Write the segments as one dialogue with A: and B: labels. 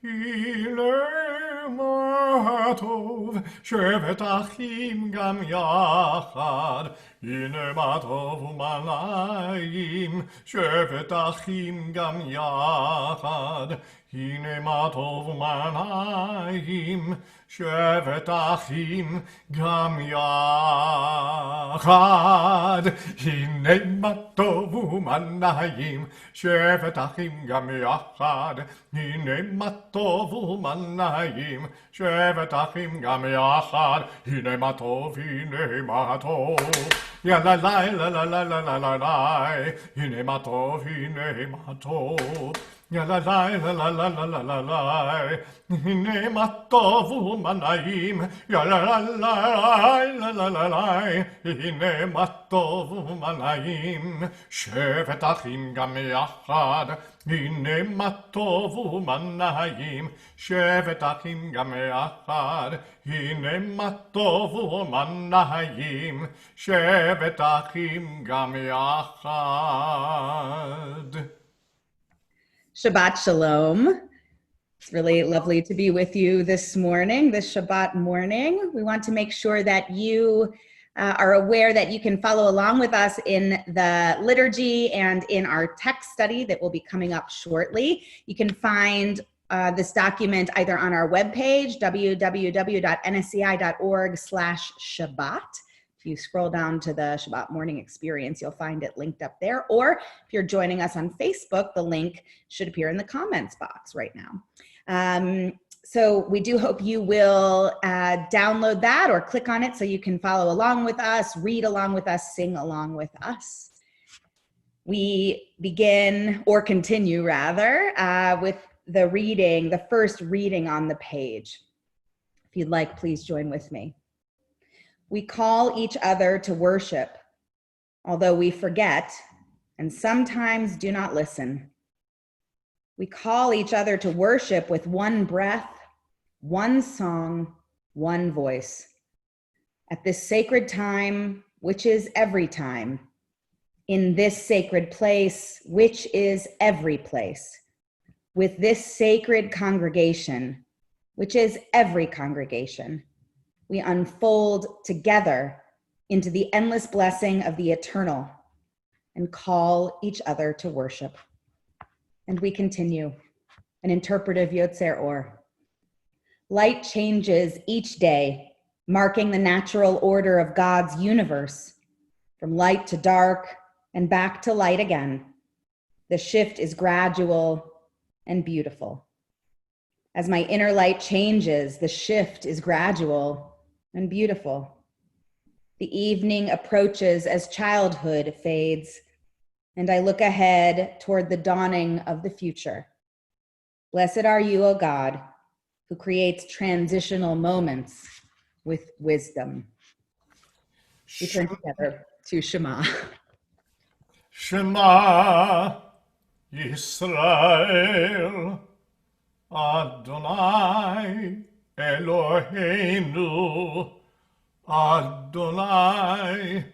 A: הנה מה טוב, שבת אחים גם יחד. הנה מה טוב ומה נעים, שבת אחים גם יחד. הנה מה טוב ומה נעים, שבת אחים גם יחד. הנה מה טוב ומה נעים, שבת אחים גם יחד. הנה מה טוב ומה נעים, שבת אחים גם יחד. הנה מה טוב, הנה מה טוב. יא לה לה לה לה לה לה לה לה לה. הנה מה טוב, הנה מה טוב. יא לה לה לה לה לה לה לה לה לה. הנה מה טוב ומה נעים. יא לה לה לה לה לה לה לה. הנה מה טוב ומה נעים. שבת אחים גם יחד. הנה מה טוב ומה נעים. שבת אחים גם יחד. הנה מה טוב ומה נעים. שבת אחים גם יחד.
B: Shabbat Shalom. It's really lovely to be with you this morning, this Shabbat morning. We want to make sure that you are aware that you can follow along with us in the liturgy and in our text study that will be coming up shortly. You can find this document either on our webpage, www.nsci.org/Shabbat. If you scroll down to the Shabbat Morning Experience, you'll find it linked up there. Or if you're joining us on Facebook, the link should appear in the comments box right now. So we do hope you will download that or click on it so you can follow along with us, read along with us, sing along with us. We begin, or continue rather, with the reading, the first reading on the page. If you'd like, please join with me. We call each other to worship, although we forget and sometimes do not listen. We call each other to worship with one breath, one song, one voice. At this sacred time, which is every time, in this sacred place, which is every place, with this sacred congregation, which is every congregation, we unfold together into the endless blessing of the eternal and call each other to worship. And we continue, an interpretive Yotzer Or. Light changes each day, marking the natural order of God's universe, from light to dark and back to light again. The shift is gradual and beautiful. As my inner light changes, the shift is gradual and beautiful. The evening approaches as childhood fades, and I look ahead toward the dawning of the future. Blessed are you, O God, who creates transitional moments with wisdom. We turn together to Shema.
A: Shema Yisrael, Adonai Eloheinu, Adonai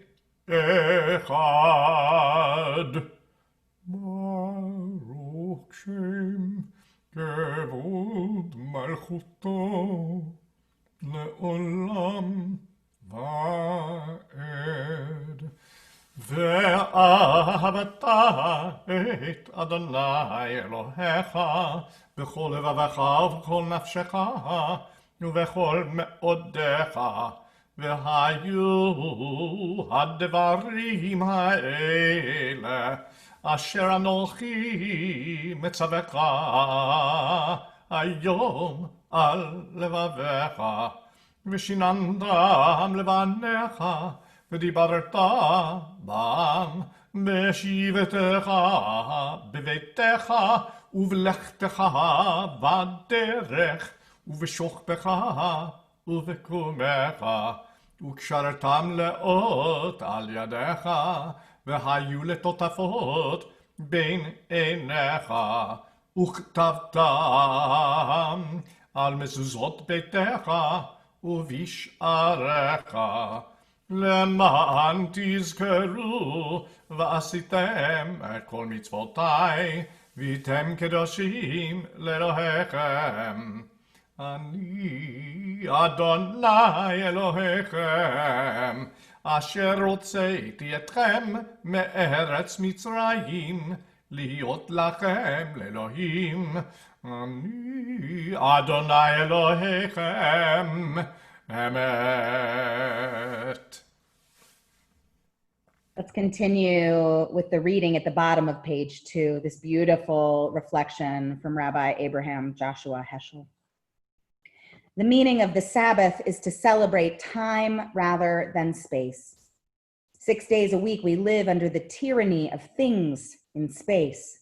A: Echad. Baruch Shem Kevod Malchuto Le'olam Va'ed. ואהבת את אדוני אלוהיך בכל לבבך ובכל נפשך ובכל מאודיך, והיו הדברים האלה אשר אנוכי מצווך היום על לבביך, ושיננתם לבניך ודיברת בם בשבתך בביתך ובלכתך בדרך ובשוכבך ובקומך, וקשרתם לאות על ידיך, והיו לטוטפות בין עיניך, וכתבתם על מזוזות ביתך ובשעריך, למען תזכרו ועשיתם את כל מצוותיי ויתם קדושים לאלוהיכם. אני אדוני אלוהיכם, אשר הוצאתי אתכם מארץ מצרים, להיות לכם לאלוהים. אני אדוני אלוהיכם, אמת.
B: Let's continue with the reading at the bottom of page 2, this beautiful reflection from Rabbi Abraham Joshua Heschel. The meaning of the Sabbath is to celebrate time rather than space. 6 days a week, we live under the tyranny of things in space.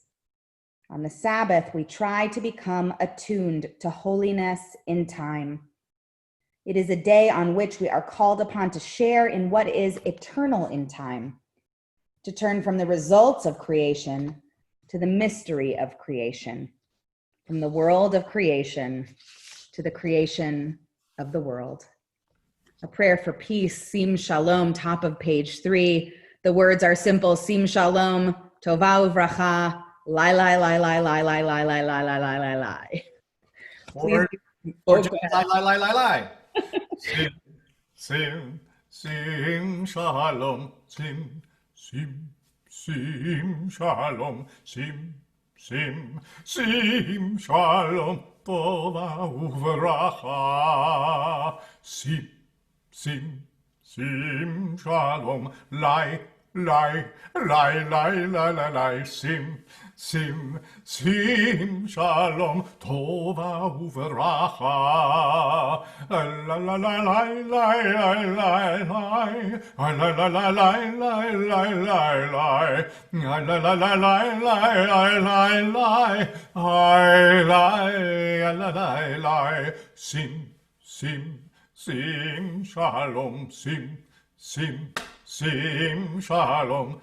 B: On the Sabbath, we try to become attuned to holiness in time. It is a day on which we are called upon to share in what is eternal in time, to turn from the results of creation to the mystery of creation, from the world of creation to the creation of the world. A prayer for peace, Sim Shalom, top of page 3. The words are simple, Sim Shalom, Tova Uvracha, Lai Lai Lai Lai Lai Lai Lai Lai Lai Lai Lai Lai Lai.
A: Or just lie. Sim shalom, sim shalom, sim shalom, tova uvracha, sim shalom, lai, sim shalom, tova uvracha, sim shalom, sim shalom,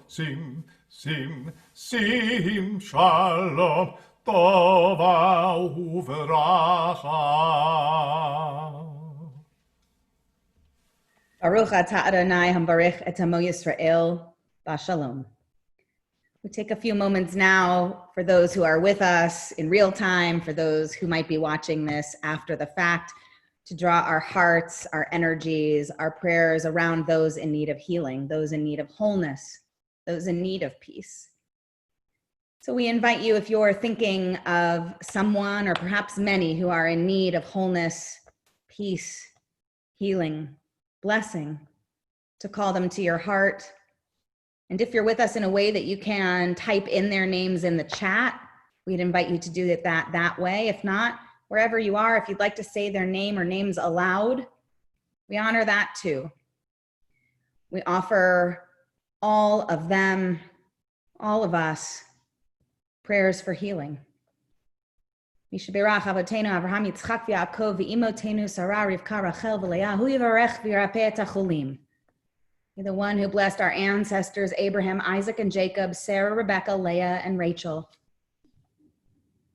A: sim shalom, tova uvracha.
B: Baruch atah Adonai hambarich et amo Yisrael b'shalom. We take a few moments now for those who are with us in real time, for those who might be watching this after the fact, to draw our hearts, our energies, our prayers around those in need of healing, those in need of wholeness, those in need of peace. So we invite you, if you're thinking of someone or perhaps many who are in need of wholeness, peace, healing, blessing, to call them to your heart. And if you're with us in a way that you can type in their names in the chat, we'd invite you to do it that way. If not, wherever you are, if you'd like to say their name or names aloud, we honor that too. We offer all of them, all of us, prayers for healing. Mishaberach Avotenu Avraham Yitzchak v'Yaakov v'imotenu Sarah Rivka Rachel v'Leah hu yivarech v'yirapeh et hacholim. You're the one who blessed our ancestors Abraham, Isaac, and Jacob, Sarah, Rebecca, Leah, and Rachel.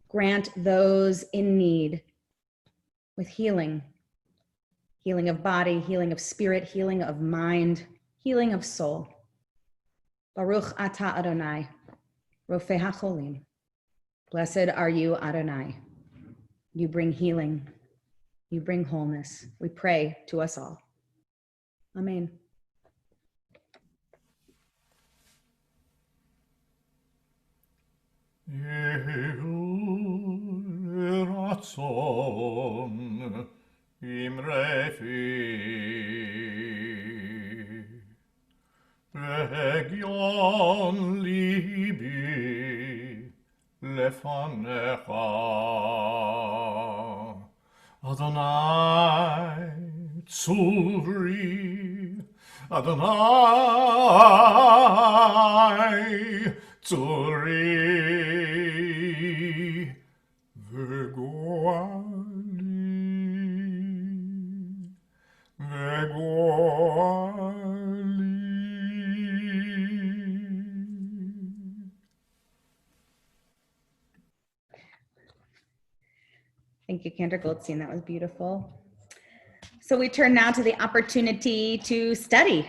B: Grant those in need with healing, healing of body, healing of spirit, healing of mind, healing of soul. Baruch atah Adonai, Rofei HaCholim. Blessed are you, Adonai. You bring healing. You bring wholeness. We pray to us all. Amen.
A: Ratzon imrefi region libi lefanecha Adonai tzuri Adonai tzuri
B: Thank you, Cantor Goldstein. That was beautiful. So we turn now to the opportunity to study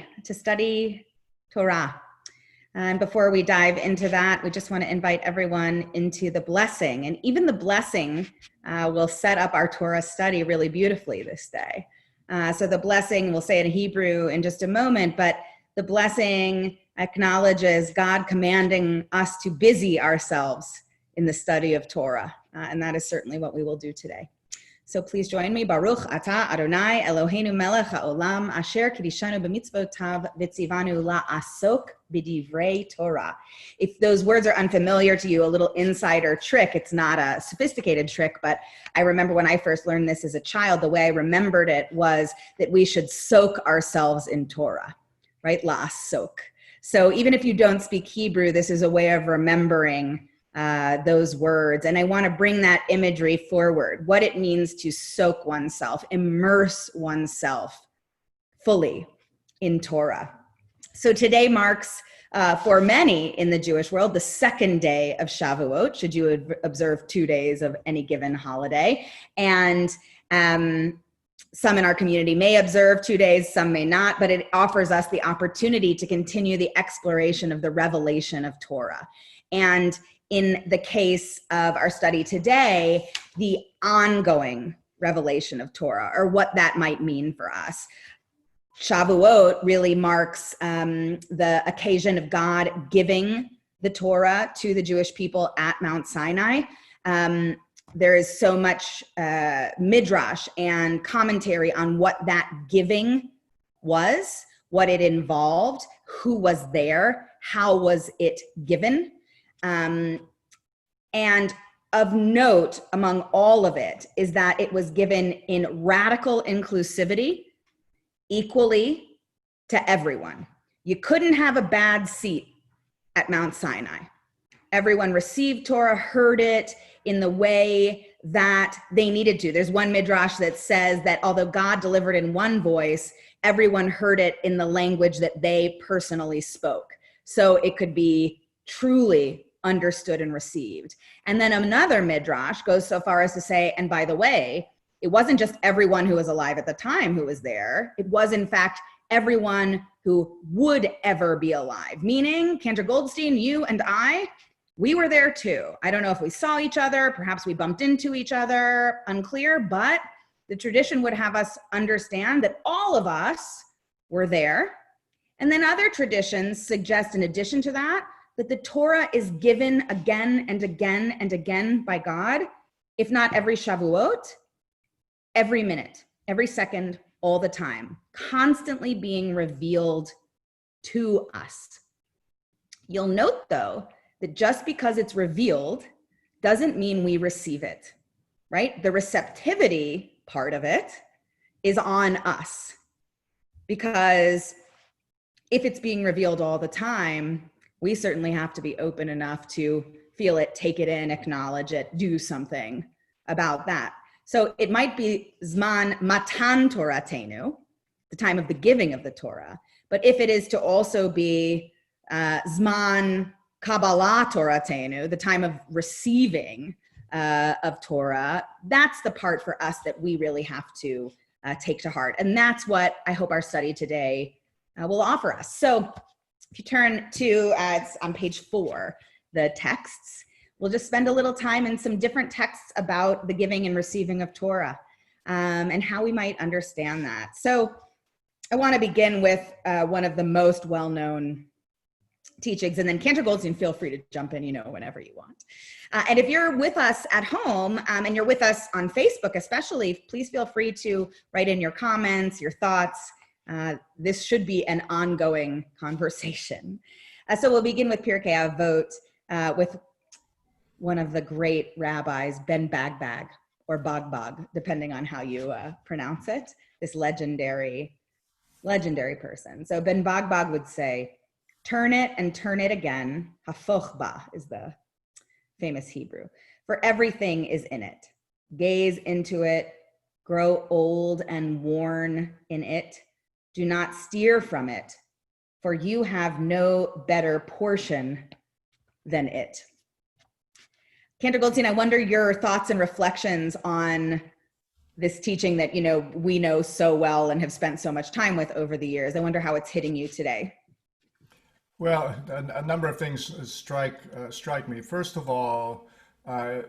B: Torah. And before we dive into that, we just want to invite everyone into the blessing. And even the blessing will set up our Torah study really beautifully this day. So the blessing, we'll say it in Hebrew in just a moment, but the blessing acknowledges God commanding us to busy ourselves in the study of Torah. And that is certainly what we will do today. So please join me. Baruch atah Adonai Eloheinu melech haolam asher kidishanu b'mitzvotav v'tzivanu la'asok b'divrei Torah. If those words are unfamiliar to you, a little insider trick, it's not a sophisticated trick, but I remember when I first learned this as a child, the way I remembered it was that we should soak ourselves in Torah, right? La'asok. So even if you don't speak Hebrew, this is a way of remembering those words. And I want to bring that imagery forward, what it means to soak oneself, immerse oneself fully in Torah. So today marks, for many in the Jewish world, the second day of Shavuot, should you observe 2 days of any given holiday. And some in our community may observe 2 days, some may not, but it offers us the opportunity to continue the exploration of the revelation of Torah. And in the case of our study today, the ongoing revelation of Torah, or what that might mean for us. Shavuot really marks the occasion of God giving the Torah to the Jewish people at Mount Sinai. There is so much midrash and commentary on what that giving was, what it involved, who was there, how was it given. And of note among all of it is that it was given in radical inclusivity, equally to everyone. You couldn't have a bad seat at Mount Sinai. Everyone received Torah, heard it in the way that they needed to. There's one midrash that says that although God delivered in one voice, everyone heard it in the language that they personally spoke. So it could be truly understood and received. And then another midrash goes so far as to say, and by the way, it wasn't just everyone who was alive at the time who was there. It was, in fact, everyone who would ever be alive. Meaning, Cantor Goldstein, you and I, we were there too. I don't know if we saw each other, perhaps we bumped into each other, unclear, but the tradition would have us understand that all of us were there. And then other traditions suggest, in addition to that the Torah is given again and again and again by God, if not every Shavuot, every minute, every second, all the time, constantly being revealed to us. You'll note, though, that just because it's revealed doesn't mean we receive it, right? The receptivity part of it is on us, because if it's being revealed all the time, we certainly have to be open enough to feel it, take it in, acknowledge it, do something about that. So it might be Zman Matan Toratenu, the time of the giving of the Torah. But if it is to also be Zman Kabbalah Toratenu, the time of receiving of Torah, that's the part for us that we really have to take to heart. And that's what I hope our study today will offer us. So if you turn to, it's on page 4, the texts, we'll just spend a little time in some different texts about the giving and receiving of Torah and how we might understand that. So I want to begin with one of the most well-known teachings, and then Cantor Goldstein, feel free to jump in, whenever you want. And if you're with us at home and you're with us on Facebook especially, please feel free to write in your comments, your thoughts. This should be an ongoing conversation. So we'll begin with Pirkei Avot with one of the great rabbis, Ben Bagbag, or Bagbag, depending on how you pronounce it, this legendary person. So Ben Bagbag would say, turn it and turn it again. Hafoch ba is the famous Hebrew. For everything is in it. Gaze into it, grow old and worn in it. Do not steer from it, for you have no better portion than it. Cantor Goldstein, I wonder your thoughts and reflections on this teaching that, we know so well and have spent so much time with over the years. I wonder how it's hitting you today.
A: Well, a number of things strike me. First of all, uh,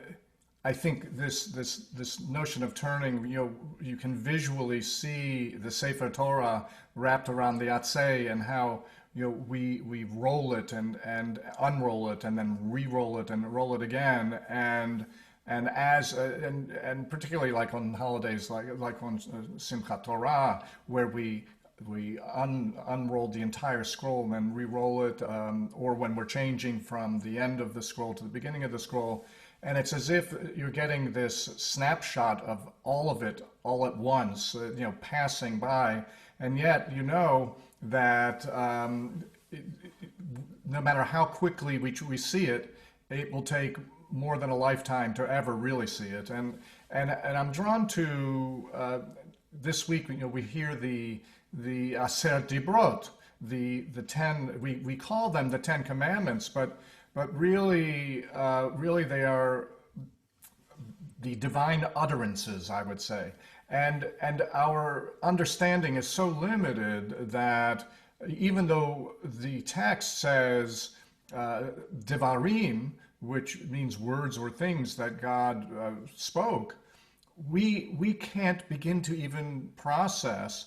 A: I think this notion of turning, you can visually see the Sefer Torah wrapped around the Atzei, and how we roll it and unroll it and then re-roll it and roll it again, and particularly like on holidays like on Simchat Torah, where we unroll the entire scroll and then re-roll it, or when we're changing from the end of the scroll to the beginning of the scroll. And it's as if you're getting this snapshot of all of it all at once, passing by. And yet, that no matter how quickly we see it, it will take more than a lifetime to ever really see it. And I'm drawn to this week. We hear the Aser Dibrot, the 10. We call them the 10 Commandments, but really they are the divine utterances, I would say. And our understanding is so limited that even though the text says devarim, which means words or things that God spoke, we can't begin to even process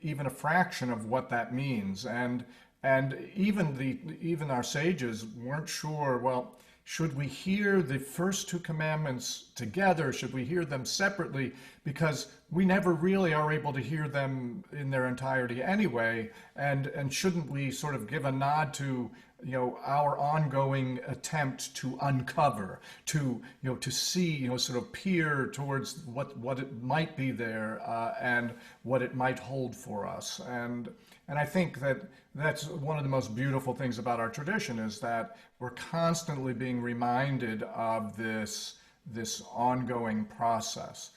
A: even a fraction of what that means. And even our sages weren't sure, well, should we hear the first two commandments together? Should we hear them separately? Because we never really are able to hear them in their entirety anyway. And shouldn't we sort of give a nod to our ongoing attempt to uncover, to see, sort of peer towards what it might be there, and what it might hold for us. And I think that's one of the most beautiful things about our tradition, is that we're constantly being reminded of this ongoing process.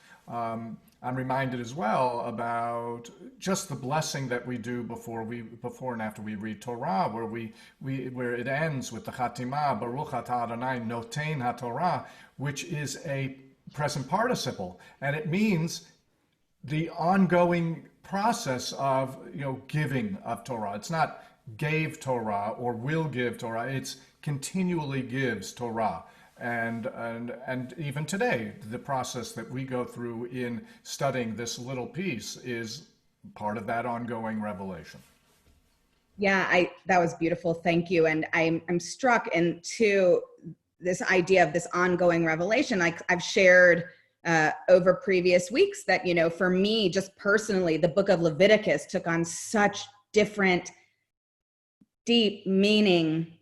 A: I'm reminded as well about just the blessing that we do before and after we read Torah, where it ends with the Chatimah, Baruch Atah Adonai Noten HaTorah, which is a present participle, and it means the ongoing process of giving of Torah. It's not gave Torah or will give Torah. It's continually gives Torah. And even today, the process that we go through in studying this little piece is part of that ongoing revelation.
B: Yeah, that was beautiful. Thank you. And I'm struck into this idea of this ongoing revelation. Like I've shared over previous weeks that, for me, just personally, the book of Leviticus took on such different, deep meaning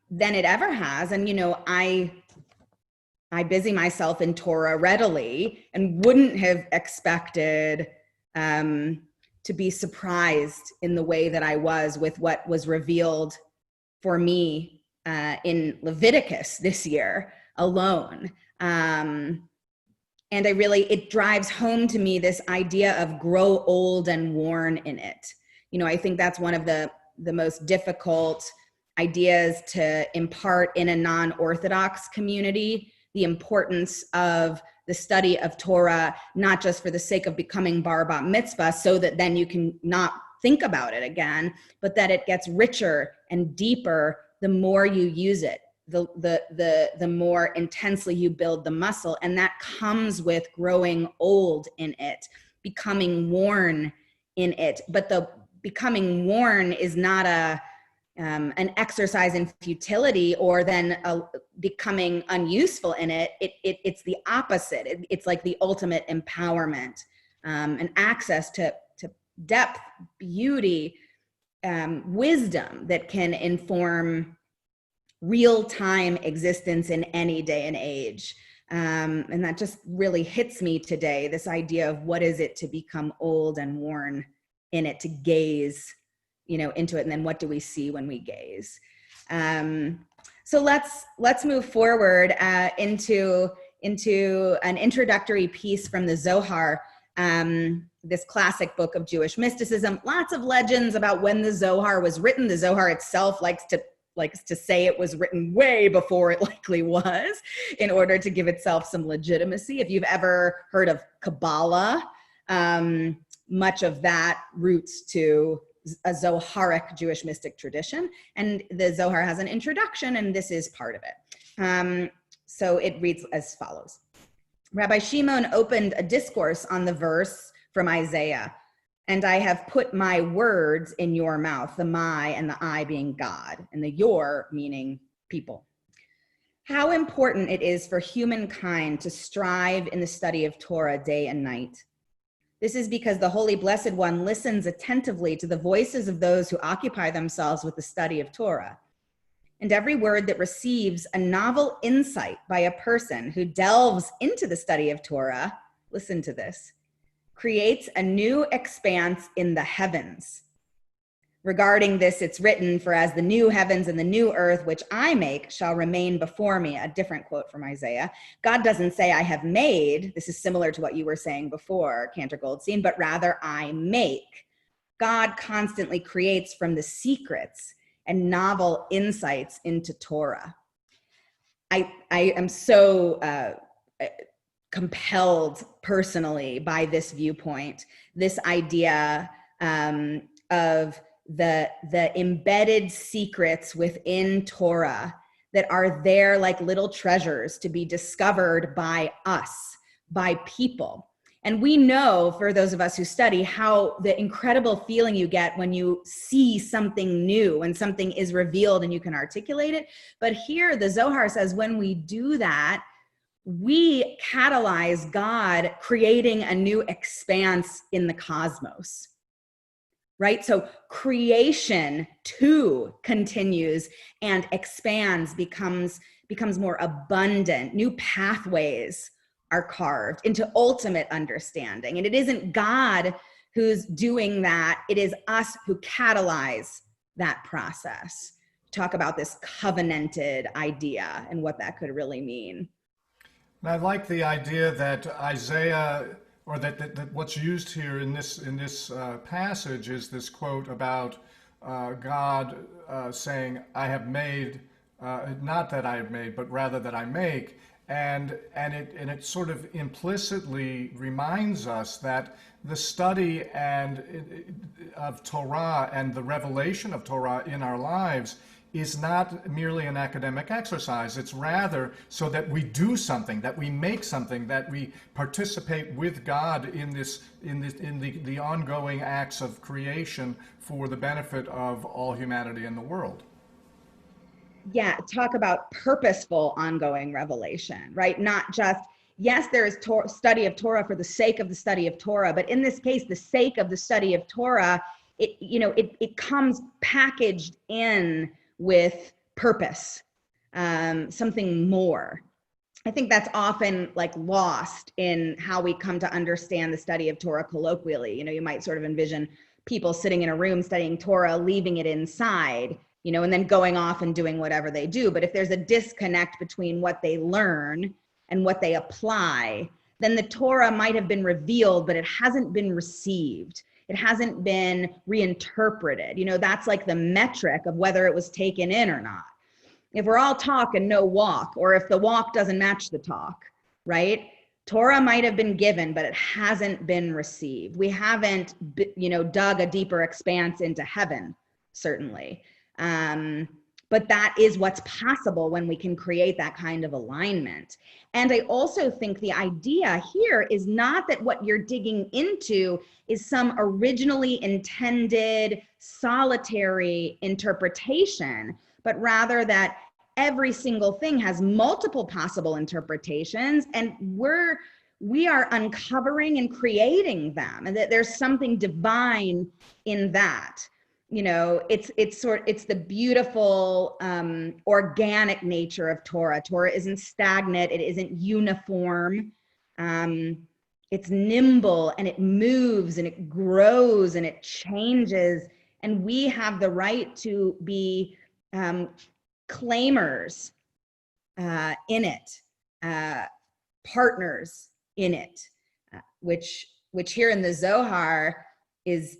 B: than it ever has. And, I busy myself in Torah readily and wouldn't have expected to be surprised in the way that I was with what was revealed for me in Leviticus this year alone. And it drives home to me this idea of grow old and worn in it. I think that's one of the most difficult ideas to impart in a non-Orthodox community, the importance of the study of Torah, not just for the sake of becoming bar bat mitzvah, so that then you can not think about it again, but that it gets richer and deeper the more you use it, the more intensely you build the muscle. And that comes with growing old in it, becoming worn in it. But the becoming worn is not an exercise in futility or then becoming unuseful in it. It's the opposite. It's like the ultimate empowerment, and access to depth, beauty, wisdom that can inform real-time existence in any day and age. And that just really hits me today, this idea of what is it to become old and worn in it, to gaze into it, and then what do we see when we gaze? So let's move forward into an introductory piece from the Zohar, this classic book of Jewish mysticism. Lots of legends about when the Zohar was written. The Zohar itself likes to say it was written way before it likely was, in order to give itself some legitimacy. If you've ever heard of Kabbalah, much of that roots to a Zoharic Jewish mystic tradition, and the Zohar has an introduction, and this is part of it. So it reads as follows. Rabbi Shimon opened a discourse on the verse from Isaiah, and I have put my words in your mouth, the my and the I being God, and the your meaning people. How important it is for humankind to strive in the study of Torah day and night. This is because the Holy Blessed One listens attentively to the voices of those who occupy themselves with the study of Torah. And every word that receives a novel insight by a person who delves into the study of Torah, listen to this, creates a new expanse in the heavens. Regarding this, it's written, for as the new heavens and the new earth, which I make, shall remain before me. A different quote from Isaiah. God doesn't say I have made. This is similar to what you were saying before, Cantor Goldstein, but rather I make. God constantly creates from the secrets and novel insights into Torah. I am so compelled personally by this viewpoint, this idea of the embedded secrets within Torah that are there like little treasures to be discovered by us, by people. And we know, for those of us who study, how the incredible feeling you get when you see something new, when something is revealed and you can articulate it. But here the Zohar says when we do that, we catalyze God creating a new expanse in the cosmos. Right? So creation too continues and expands, becomes more abundant. New pathways are carved into ultimate understanding. And it isn't God who's doing that. It is us who catalyze that process. Talk about this covenanted idea and what that could really mean.
A: And I like the idea that Isaiah, or that what's used here in this passage is this quote about God saying, "I have made, not that I have made, but rather that I make," and it sort of implicitly reminds us that the study of Torah and the revelation of Torah in our lives is not merely an academic exercise. It's rather so that we do something, that we make something, that we participate with God in the ongoing acts of creation for the benefit of all humanity in the world.
B: Yeah, talk about purposeful ongoing revelation, right? Not just, yes, there is study of Torah for the sake of the study of Torah, but in this case, the sake of the study of Torah, it comes packaged in with purpose, something more. I think that's often like lost in how we come to understand the study of Torah colloquially. You might sort of envision people sitting in a room studying Torah, leaving it inside, and then going off and doing whatever they do. But if there's a disconnect between what they learn and what they apply, then the Torah might have been revealed, but it hasn't been received. It hasn't been reinterpreted. That's like the metric of whether it was taken in or not. If we're all talk and no walk, or if the walk doesn't match the talk, right? Torah might have been given, but it hasn't been received. We haven't, dug a deeper expanse into heaven, certainly. But that is what's possible when we can create that kind of alignment. And I also think the idea here is not that what you're digging into is some originally intended solitary interpretation, but rather that every single thing has multiple possible interpretations, and we are uncovering and creating them, and that there's something divine in that. It's the beautiful organic nature of Torah. Torah isn't stagnant. It isn't uniform. It's nimble, and it moves, and it grows, and it changes. And we have the right to be claimers in it, partners in it, which here in the Zohar is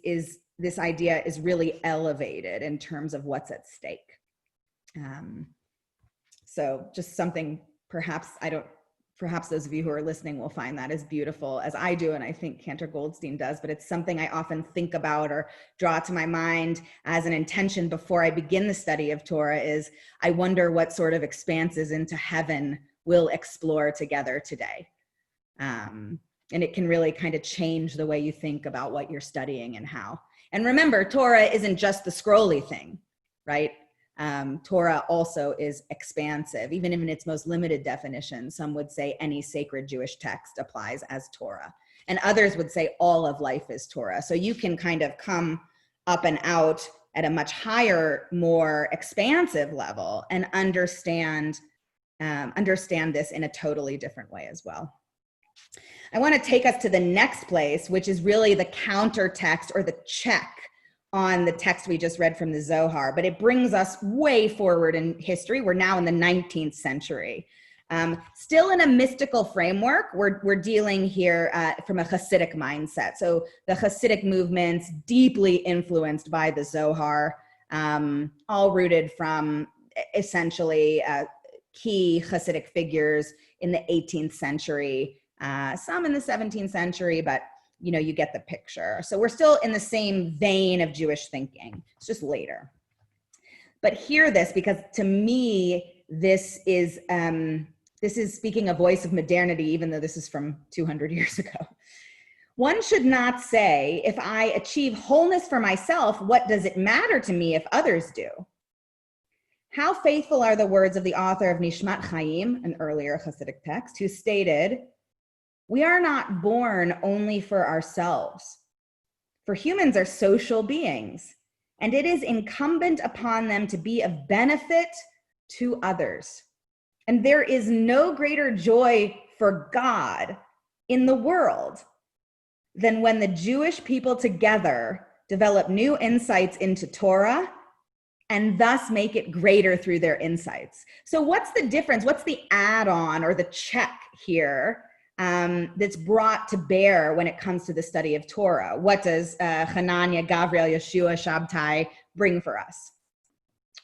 B: this idea is really elevated in terms of what's at stake. So just something perhaps perhaps those of you who are listening will find that as beautiful as I do, and I think Cantor Goldstein does, but it's something I often think about or draw to my mind as an intention before I begin the study of Torah is, I wonder what sort of expanses into heaven we'll explore together today. And it can really kind of change the way you think about what you're studying and how. And remember, Torah isn't just the scrolly thing, right? Torah also is expansive, even in its most limited definition. Some would say any sacred Jewish text applies as Torah, and others would say all of life is Torah. So you can kind of come up and out at a much higher, more expansive level and understand this in a totally different way as well. I want to take us to the next place, which is really the counter text or the check on the text we just read from the Zohar, but it brings us way forward in history. We're now in the 19th century. Still in a mystical framework, we're dealing here from a Hasidic mindset. So the Hasidic movement's deeply influenced by the Zohar, all rooted from essentially key Hasidic figures in the 18th century, some in the 17th century, but you know, you get the picture. So we're still in the same vein of Jewish thinking. It's just later. But hear this, because to me, this is speaking a voice of modernity, even though this is from 200 years ago. One should not say, if I achieve wholeness for myself, what does it matter to me if others do? How faithful are the words of the author of Nishmat Chaim, an earlier Hasidic text, who stated, "We are not born only for ourselves, for humans are social beings, and it is incumbent upon them to be of benefit to others. And there is no greater joy for God in the world than when the Jewish people together develop new insights into Torah and thus make it greater through their insights." So what's the difference? What's the add-on or the check here that's brought to bear when it comes to the study of Torah? What does Hanania, Gavriel, Yeshua, Shabtai bring for us?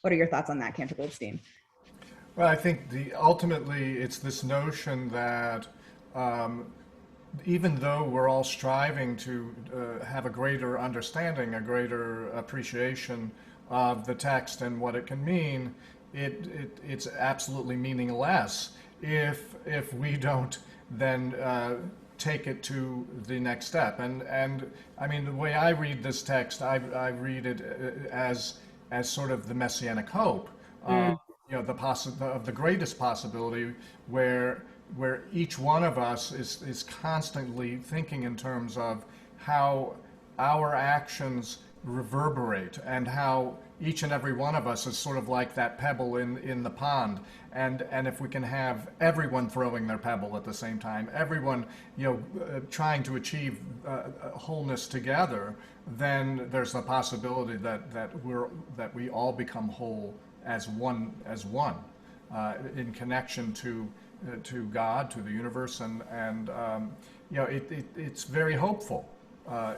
B: What are your thoughts on that, Cantor Goldstein?
A: Well, I think ultimately it's this notion that even though we're all striving to have a greater understanding, a greater appreciation of the text and what it can mean, it's absolutely meaningless if we don't then take it to the next step. And I mean, the way I read this text, I read it as sort of the messianic hope, you know, of the greatest possibility, where each one of us is constantly thinking in terms of how our actions reverberate and how each and every one of us is sort of like that pebble in the pond, and if we can have everyone throwing their pebble at the same time, everyone, you know, trying to achieve wholeness together, then there's the possibility that we all become whole as one in connection to God, to the universe, and you know, it's very hopeful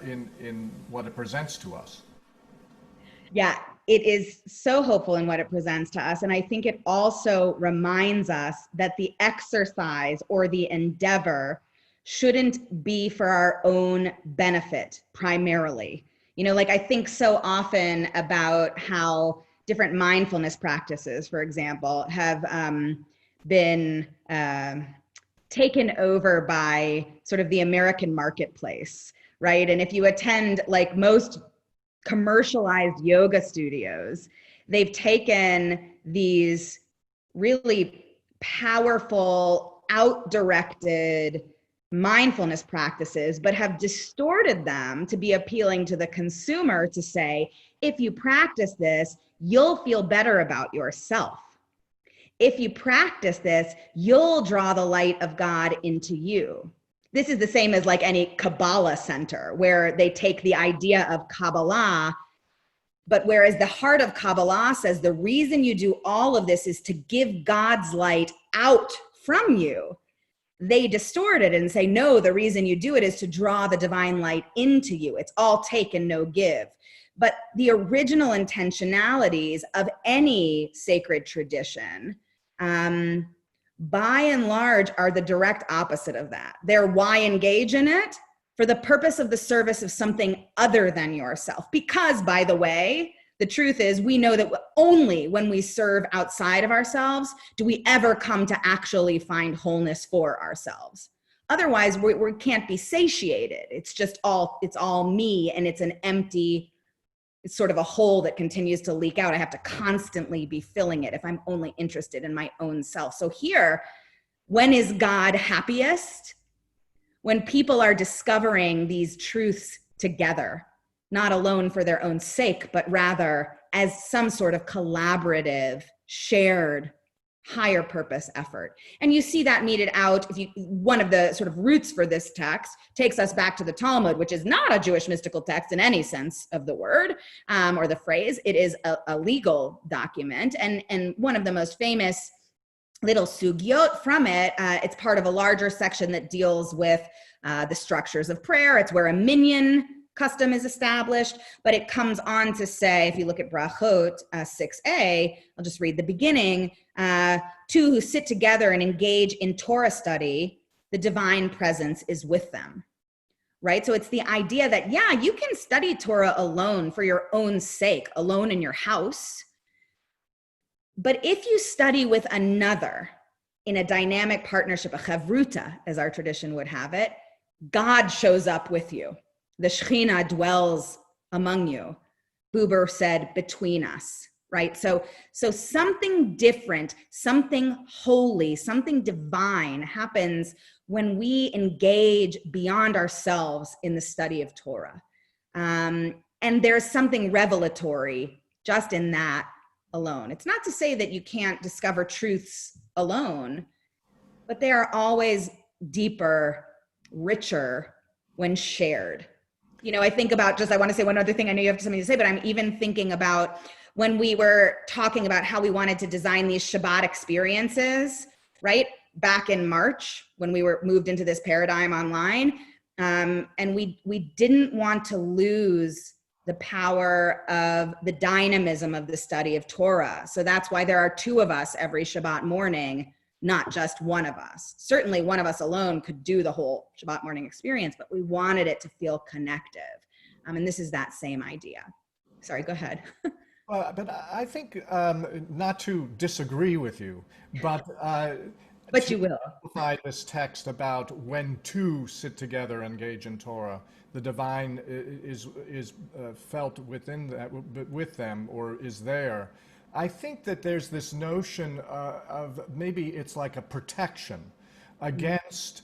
A: in what it presents to us.
B: Yeah, it is so hopeful in what it presents to us. And I think it also reminds us that the exercise or the endeavor shouldn't be for our own benefit primarily. You know, like I think so often about how different mindfulness practices, for example, have been taken over by sort of the American marketplace, right? And if you attend like most commercialized yoga studios, they've taken these really powerful, out-directed mindfulness practices, but have distorted them to be appealing to the consumer to say, if you practice this, you'll feel better about yourself. If you practice this, you'll draw the light of God into you. This is the same as like any Kabbalah center, where they take the idea of Kabbalah, but whereas the heart of Kabbalah says the reason you do all of this is to give God's light out from you, they distort it and say, no, the reason you do it is to draw the divine light into you. It's all take and no give. But the original intentionalities of any sacred tradition by and large, are the direct opposite of that. They're why engage in it? For the purpose of the service of something other than yourself. Because, by the way, the truth is we know that only when we serve outside of ourselves do we ever come to actually find wholeness for ourselves. Otherwise, we can't be satiated. It's all me, and it's an empty, it's sort of a hole that continues to leak out. I have to constantly be filling it if I'm only interested in my own self. So here, when is God happiest? When people are discovering these truths together, not alone for their own sake, but rather as some sort of collaborative, shared, higher purpose effort. And you see that meted out. One of the sort of roots for this text takes us back to the Talmud, which is not a Jewish mystical text in any sense of the word or the phrase. It is a legal document. And one of the most famous little sugyot from it, it's part of a larger section that deals with the structures of prayer. It's where a minyan custom is established, but it comes on to say, if you look at Brachot 6a, I'll just read the beginning, two who sit together and engage in Torah study, the divine presence is with them, right? So it's the idea that, yeah, you can study Torah alone for your own sake, alone in your house, but if you study with another in a dynamic partnership, a chavruta, as our tradition would have it, God shows up with you. The Shekhinah dwells among you. Buber said, between us, right? So something different, something holy, something divine happens when we engage beyond ourselves in the study of Torah. And there's something revelatory just in that alone. It's not to say that you can't discover truths alone, but they are always deeper, richer when shared. You know, I think about I want to say one other thing. I know you have something to say, but I'm even thinking about when we were talking about how we wanted to design these Shabbat experiences, right? Back in March, when we were moved into this paradigm online. And we didn't want to lose the power of the dynamism of the study of Torah. So that's why there are two of us every Shabbat morning, not just one of us. Certainly one of us alone could do the whole Shabbat morning experience, but we wanted it to feel connective. And this is that same idea. Sorry, go ahead.
A: But I think, not to disagree with you, but
B: But you will.
A: Amplify this text about when two sit together and engage in Torah, the divine is felt within that, with them, or is there. I think that there's this notion of maybe it's like a protection against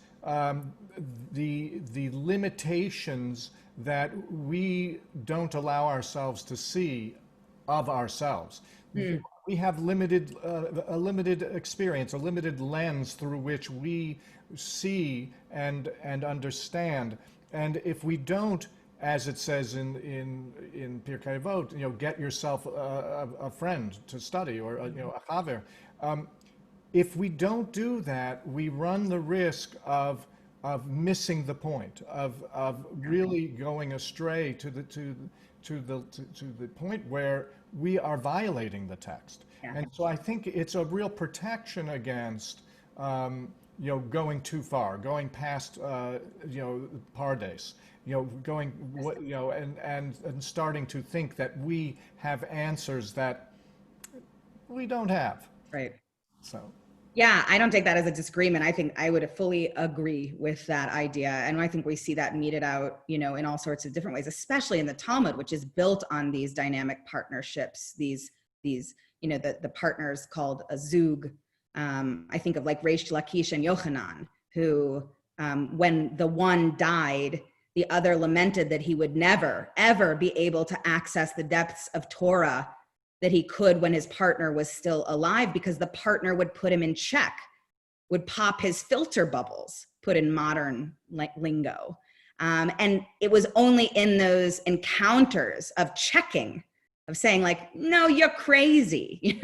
A: the limitations that we don't allow ourselves to see of ourselves. We have a limited experience, a limited lens through which we see and understand. And if we don't, as it says in Pirkei Avot, get yourself a friend to study, or a chaver. If we don't do that, we run the risk of missing the point, of really going astray to the point where we are violating the text. Yeah. And so I think it's a real protection against going too far, going past pardes, and starting to think that we have answers that we don't have.
B: Right.
A: So.
B: Yeah, I don't take that as a disagreement. I think I would fully agree with that idea. And I think we see that meted out, in all sorts of different ways, especially in the Talmud, which is built on these dynamic partnerships, these the partners called a zug. I think of like Reish Lakish and Yochanan, who when the one died, the other lamented that he would never, ever be able to access the depths of Torah that he could when his partner was still alive, because the partner would put him in check, would pop his filter bubbles, put in modern lingo. And it was only in those encounters of checking, of saying like, no, you're crazy,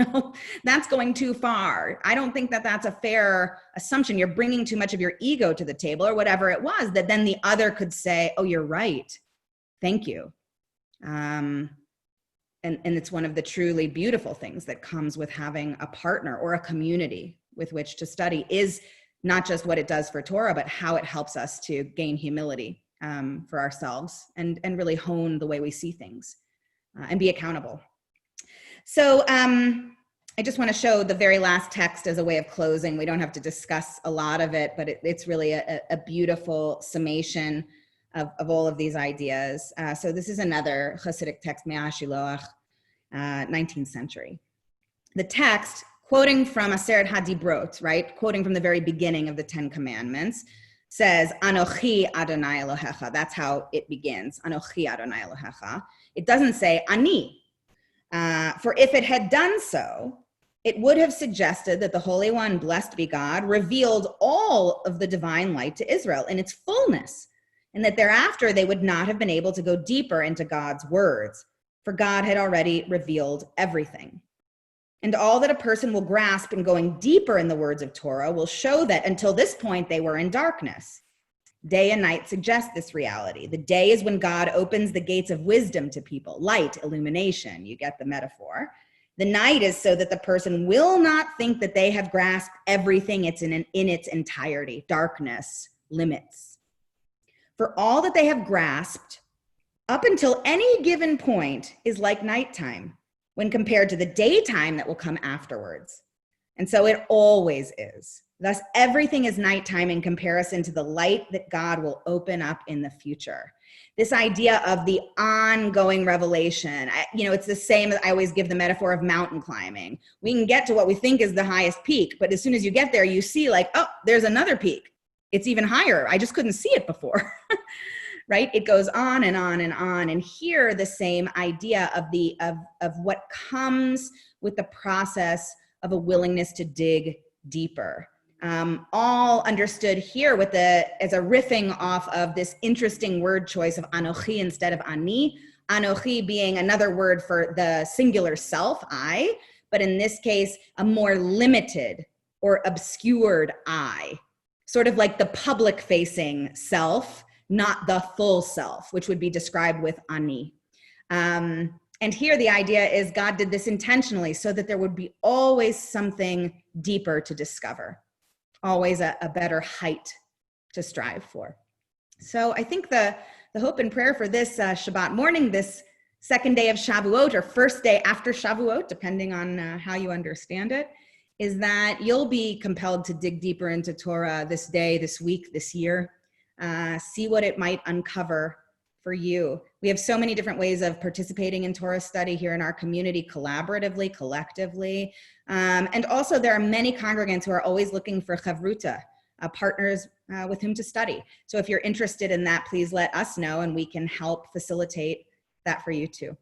B: that's going too far. I don't think that that's a fair assumption. You're bringing too much of your ego to the table, or whatever it was, that then the other could say, oh, you're right. Thank you. And it's one of the truly beautiful things that comes with having a partner or a community, with which to study is not just what it does for Torah, but how it helps us to gain humility for ourselves and really hone the way we see things and be accountable. So I just want to show the very last text as a way of closing. We don't have to discuss a lot of it, but it's really a beautiful summation of all of these ideas. So this is another Hasidic text, Me'ah Shiloach, 19th century. The text, quoting from Aseret HaDibrot, right, quoting from the very beginning of the Ten Commandments, says, Anochi Adonai Elohecha. That's how it begins, Anochi Adonai Elohecha. It doesn't say Ani. For if it had done so, it would have suggested that the Holy One, blessed be God, revealed all of the divine light to Israel in its fullness, and that thereafter they would not have been able to go deeper into God's words, for God had already revealed everything. And all that a person will grasp in going deeper in the words of Torah will show that until this point they were in darkness. Day and night suggest this reality. The day is when God opens the gates of wisdom to people, light, illumination, you get the metaphor. The night is so that the person will not think that they have grasped everything in its entirety, darkness, limits. For all that they have grasped up until any given point is like nighttime when compared to the daytime that will come afterwards. And so it always is. Thus, everything is nighttime in comparison to the light that God will open up in the future. This idea of the ongoing revelation, it's the same as I always give the metaphor of mountain climbing. We can get to what we think is the highest peak, but as soon as you get there, you see like, oh, there's another peak. It's even higher. I just couldn't see it before, right? It goes on and on and on. And here, the same idea of what comes with the process of a willingness to dig deeper. All understood here as a riffing off of this interesting word choice of Anochi instead of Ani. Anochi being another word for the singular self, I, but in this case, a more limited or obscured I, sort of like the public-facing self, not the full self, which would be described with Ani. And here the idea is God did this intentionally so that there would be always something deeper to discover. Always a better height to strive for. So I think the hope and prayer for this Shabbat morning, this second day of Shavuot or first day after Shavuot, depending on how you understand it, is that you'll be compelled to dig deeper into Torah this day, this week, this year, see what it might uncover for you. We have so many different ways of participating in Torah study here in our community, collaboratively, collectively. And also there are many congregants who are always looking for chavruta, partners with whom to study. So if you're interested in that, please let us know and we can help facilitate that for you too.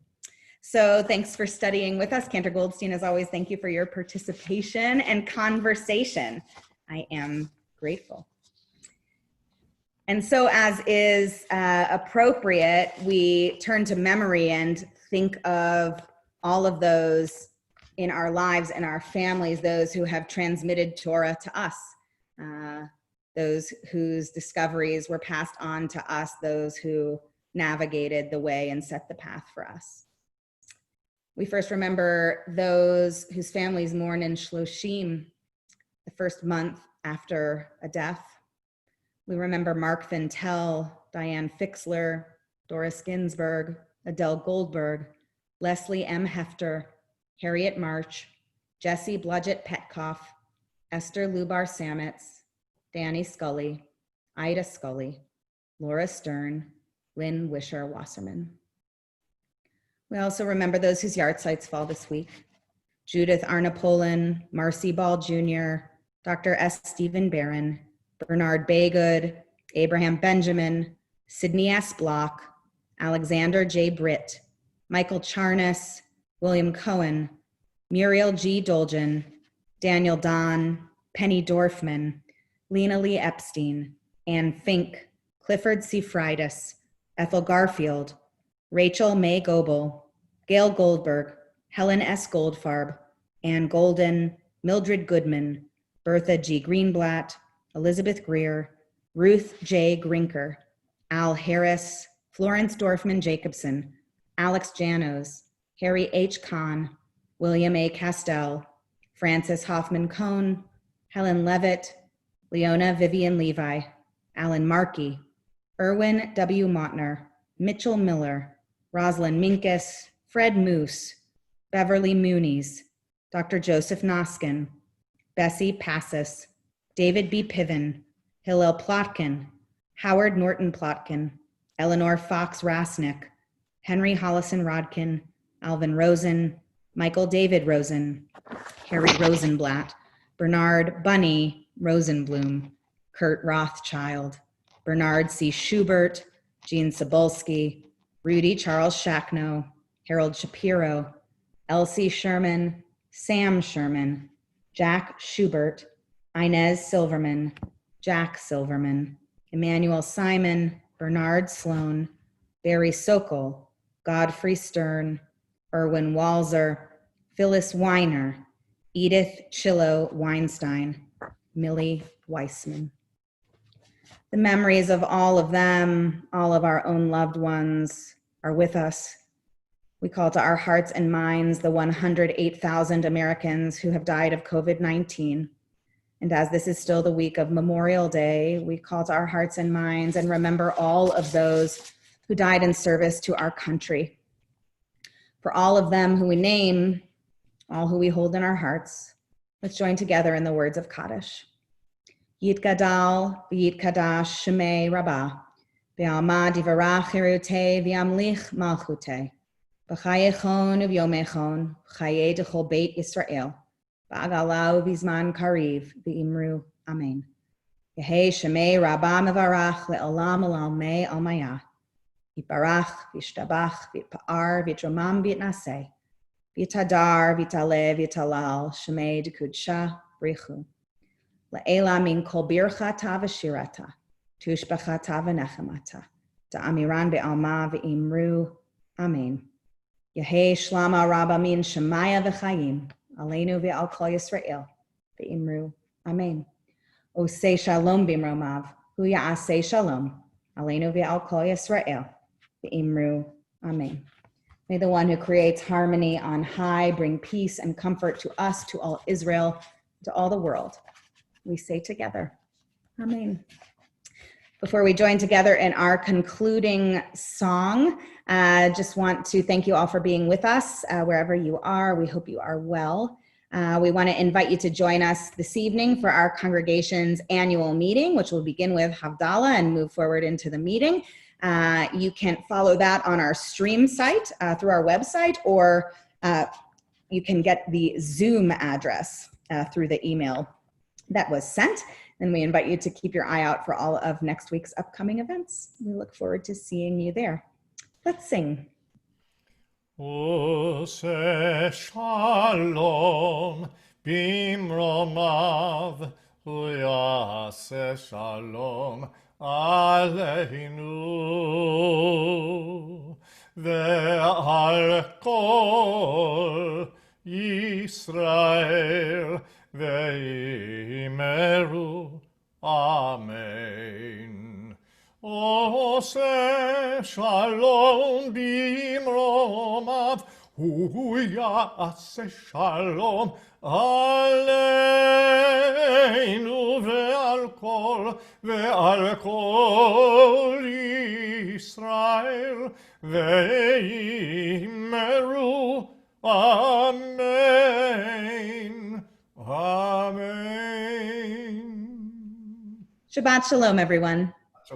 B: So thanks for studying with us. Cantor Goldstein, as always, thank you for your participation and conversation. I am grateful. And so as is appropriate, we turn to memory and think of all of those in our lives and our families, those who have transmitted Torah to us, those whose discoveries were passed on to us, those who navigated the way and set the path for us. We first remember those whose families mourn in Shloshim, the first month after a death. We remember Mark Vintel, Diane Fixler, Doris Ginsburg, Adele Goldberg, Leslie M. Hefter, Harriet March, Jessie Bludgett Petkoff, Esther Lubar Sametz, Danny Scully, Ida Scully, Laura Stern, Lynn Wisher Wasserman. We also remember those whose yahrzeits fall this week. Judith Arnapolen, Marcy Ball Jr., Dr. S. Stephen Barron, Bernard Baygood, Abraham Benjamin, Sidney S. Block, Alexander J. Britt, Michael Charnas, William Cohen, Muriel G. Dolgen, Daniel Don, Penny Dorfman, Lena Lee Epstein, Ann Fink, Clifford C. Freitas, Ethel Garfield, Rachel May Goebel, Gail Goldberg, Helen S. Goldfarb, Ann Golden, Mildred Goodman, Bertha G. Greenblatt, Elizabeth Greer, Ruth J. Grinker, Al Harris, Florence Dorfman Jacobson, Alex Janos, Harry H. Kahn, William A. Castell, Francis Hoffman Cohn, Helen Levitt, Leona Vivian Levi, Alan Markey, Erwin W. Montner, Mitchell Miller, Rosalind Minkus, Fred Moose, Beverly Muniz, Dr. Joseph Noskin, Bessie Passis, David B. Piven, Hillel Plotkin, Howard Norton Plotkin, Eleanor Fox Rasnick, Henry Hollison Rodkin, Alvin Rosen, Michael David Rosen, Harry Rosenblatt, Bernard Bunny Rosenblum, Kurt Rothschild, Bernard C. Schubert, Gene Cebulski, Rudy Charles Shackno, Harold Shapiro, Elsie Sherman, Sam Sherman, Jack Schubert, Inez Silverman, Jack Silverman, Emmanuel Simon, Bernard Sloan, Barry Sokol, Godfrey Stern, Erwin Walzer, Phyllis Weiner, Edith Chillo Weinstein, Millie Weissman. The memories of all of them, all of our own loved ones, are with us. We call to our hearts and minds the 108,000 Americans who have died of COVID-19. And as this is still the week of Memorial Day, we call to our hearts and minds and remember all of those who died in service to our country. For all of them who we name, all who we hold in our hearts, let's join together in the words of Kaddish. Yitgadal v'yitkadash shemei rabbah, v'alma divarach hirute v'amlich malchute, v'chayechon uv'yomechon, v'chaye dechol beit Yisrael, v'agalau v'zman kariv v'imru amen. Yehei shemei rabbah mevarach le'olam alalmei almayah, v'yiparach v'yishtabach v'yipa'ar v'yitromam v'yitnaseh, v'yitadar v'yitaleh v'yitalal shemei dekudsha brichu. La'ela min kol birchata v'shirata, tushbachata v'nechemata, ta'amiran be'alma v'imru, amen. Yehei shlama rabba min shemaya v'chayim, aleinu ve'al kol Yisrael, v'imru, amen. Osei shalom b'imromav, hu ya'asei shalom, aleinu ve'al kol Yisrael, v'imru, amen. May the one who creates harmony on high bring peace and comfort to us, to all Israel, to all the world. We say together, amen. Before we join together in our concluding song, just want to thank you all for being with us wherever you are. We hope you are well. We want to invite you to join us this evening for our congregation's annual meeting, which will begin with Havdalah and move forward into the meeting. You can follow that on our stream site through our website, or you can get the Zoom address through the email that was sent. And we invite you to keep your eye out for all of next week's upcoming events. We look forward to seeing you there. Let's sing.
A: Ose shalom bimromav, uyase shalom aleinu, ve'al kol Yisrael ve'imeru, amen. Ose shalom bimromav, hu ya'ase shalom aleinu, ve'al kol Yisrael ve'imeru, amen. Amen.
B: Shabbat shalom, everyone.